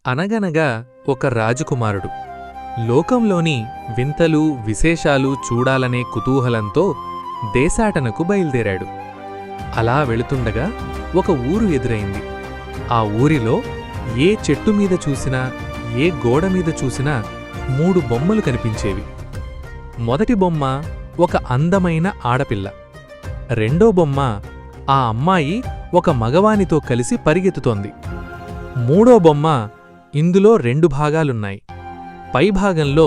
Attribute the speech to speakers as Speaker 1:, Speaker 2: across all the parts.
Speaker 1: అనగనగా ఒక రాజకుమారుడు లోకంలోని వింతలు విశేషాలు చూడాలనే కుతూహలంతో దేశాటనకు బయల్దేరాడు. అలా వెళుతుండగా ఒక ఊరు ఎదురైంది. ఆ ఊరిలో ఏ చెట్టుమీద చూసినా ఏ గోడమీద చూసినా 3 బొమ్మలు కనిపించేవి. మొదటి బొమ్మ ఒక అందమైన ఆడపిల్ల, రెండో బొమ్మ ఆ అమ్మాయి ఒక మగవానితో కలిసి పరిగెత్తుతోంది, మూడో బొమ్మ ఇందులో 2 భాగాలున్నాయి. పైభాగంలో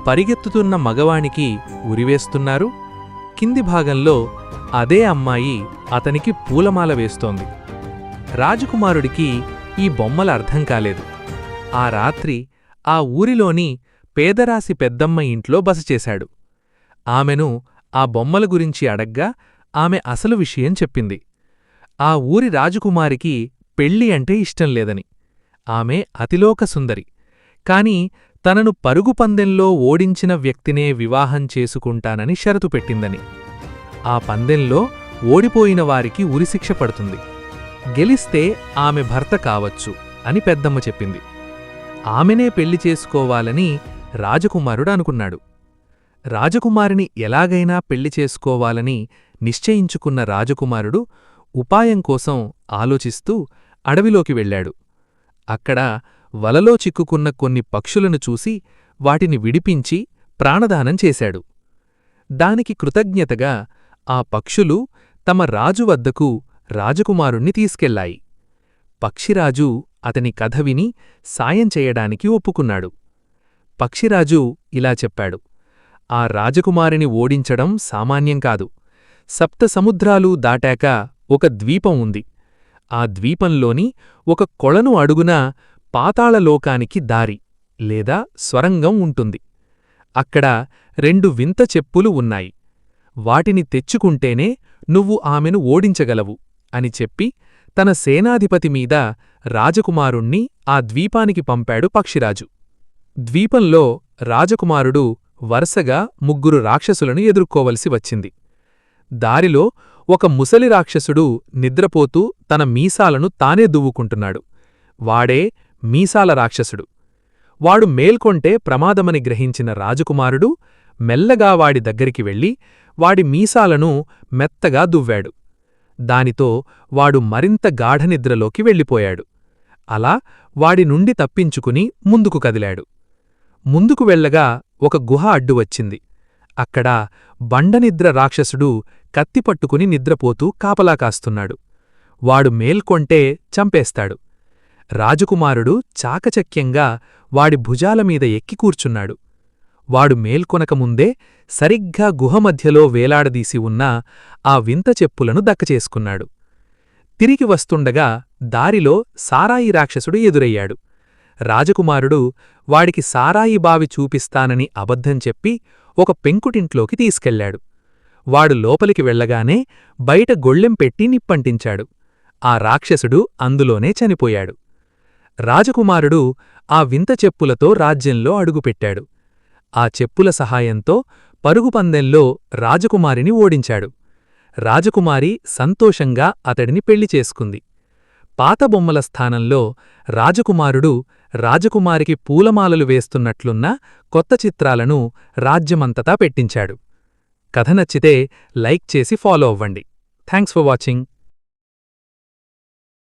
Speaker 1: పరిగెత్తుతున్న మగవానికి ఉరివేస్తున్నారు, కింది భాగంలో అదే అమ్మాయి అతనికి పూలమాల వేస్తోంది. రాజకుమారుడికి ఈ బొమ్మల అర్థం కాలేదు. ఆ రాత్రి ఆ ఊరిలోని పేదరాశి పెద్దమ్మ ఇంట్లో బస చేశాడు. ఆమెను ఆ బొమ్మల గురించి అడగ్గా ఆమె అసలు విషయం చెప్పింది. ఆ ఊరి రాజకుమారికి పెళ్ళి అంటే ఇష్టం లేదని, ఆమె అతిలోక సుందరి, కాని తనను పరుగు పందెంలో ఓడించిన వ్యక్తినే వివాహం చేసుకుంటానని షరతు పెట్టిందని. ఆ పందెంలో ఓడిపోయిన వారికి ఉరిశిక్ష పడుతుంది, గెలిస్తే ఆమె భర్త కావచ్చు అని పెద్దమ్మ చెప్పింది. ఆమెనే పెళ్లి చేసుకోవాలని రాజకుమారుడు అనుకున్నాడు. రాజకుమారిని ఎలాగైనా పెళ్లి చేసుకోవాలని నిశ్చయించుకున్న రాజకుమారుడు ఉపాయం కోసం ఆలోచిస్తూ అడవిలోకి వెళ్ళాడు. అక్కడ వలలో చిక్కుకున్న కొన్ని పక్షులను చూసి వాటిని విడిపించి ప్రాణదానం చేశాడు. దానికి కృతజ్ఞతగా ఆ పక్షులు తమ రాజు వద్దకు రాజకుమారుణ్ణి తీసుకెళ్లాయి. పక్షిరాజు అతని కథ విని సాయం చేయడానికి ఒప్పుకున్నాడు. పక్షిరాజు ఇలా చెప్పాడు: ఆ రాజకుమారిని ఓడించడం సామాన్యం కాదు. 7 సముద్రాలు దాటాక ఒక ద్వీపం ఉంది. ఆ ద్వీపంలోని ఒక కొలను అడుగున పాతాళలోకానికి దారి లేదా స్వరంగం ఉంటుంది. అక్కడ 2 వింత చెప్పులు ఉన్నాయి. వాటిని తెచ్చుకుంటేనే నువ్వు ఆమెను ఓడించగలవు అని చెప్పి తన సేనాధిపతి మీద రాజకుమారుణ్ణి ఆ ద్వీపానికి పంపాడు పక్షిరాజు. ద్వీపంలో రాజకుమారుడు వరుసగా 3 రాక్షసులను ఎదుర్కోవలసి వచ్చింది. దారిలో ఒక ముసలి రాక్షసుడు నిద్రపోతూ తన మీసాలను తానే దువ్వుకుంటున్నాడు. వాడే మీసాల రాక్షసుడు. వాడు మేల్కొంటే ప్రమాదమని గ్రహించిన రాజకుమారుడు మెల్లగా వాడి దగ్గరికి వెళ్ళి వాడి మీసాలను మెత్తగా దువ్వాడు. దానితో వాడు మరింత గాఢనిద్రలోకి వెళ్ళిపోయాడు. అలా వాడి నుండి తప్పించుకుని ముందుకు కదిలాడు. ముందుకు వెళ్ళగా ఒక గుహ అడ్డువచ్చింది. అక్కడ బండనిద్ర రాక్షసుడు కత్తిపట్టుకుని నిద్రపోతూ కాపలా కాస్తున్నాడు. వాడు మేల్కొంటే చంపేస్తాడు. రాజకుమారుడు చాకచక్యంగా వాడి భుజాలమీద ఎక్కి కూర్చున్నాడు. వాడు మేల్కొనకముందే సరిగ్గా గుహ మధ్యలో వేలాడదీసి ఉన్న ఆ వింత చెప్పులను దక్కచేసుకున్నాడు. తిరిగి వస్తుండగా దారిలో సారాయి రాక్షసుడు ఎదురయ్యాడు. రాజకుమారుడు వాడికి సారాయి బావి చూపిస్తానని అబద్ధం చెప్పి ఒక పెంకుటింట్లోకి తీసుకెళ్లాడు. వాడు లోపలికి వెళ్లగానే బయట గొళ్ళెం పెట్టి నిప్పంటించాడు. ఆ రాక్షసుడు అందులోనే చనిపోయాడు. రాజకుమారుడు ఆ వింత చెప్పులతో రాజ్యంలో అడుగుపెట్టాడు. ఆ చెప్పుల సహాయంతో పరుగుపందెంలో రాజకుమారిని ఓడించాడు. రాజకుమారి సంతోషంగా అతడిని పెళ్లి చేసుకుంది. పాత బొమ్మల స్థానంలో రాజకుమారుడు రాజకుమారికి పూలమాలలు వేస్తున్నట్లున్న కొత్త చిత్రాలను రాజ్యమంతటా పెట్టించాడు. కథ నచ్చితే లైక్ చేసి ఫాలో అవ్వండి. Thanks for watching.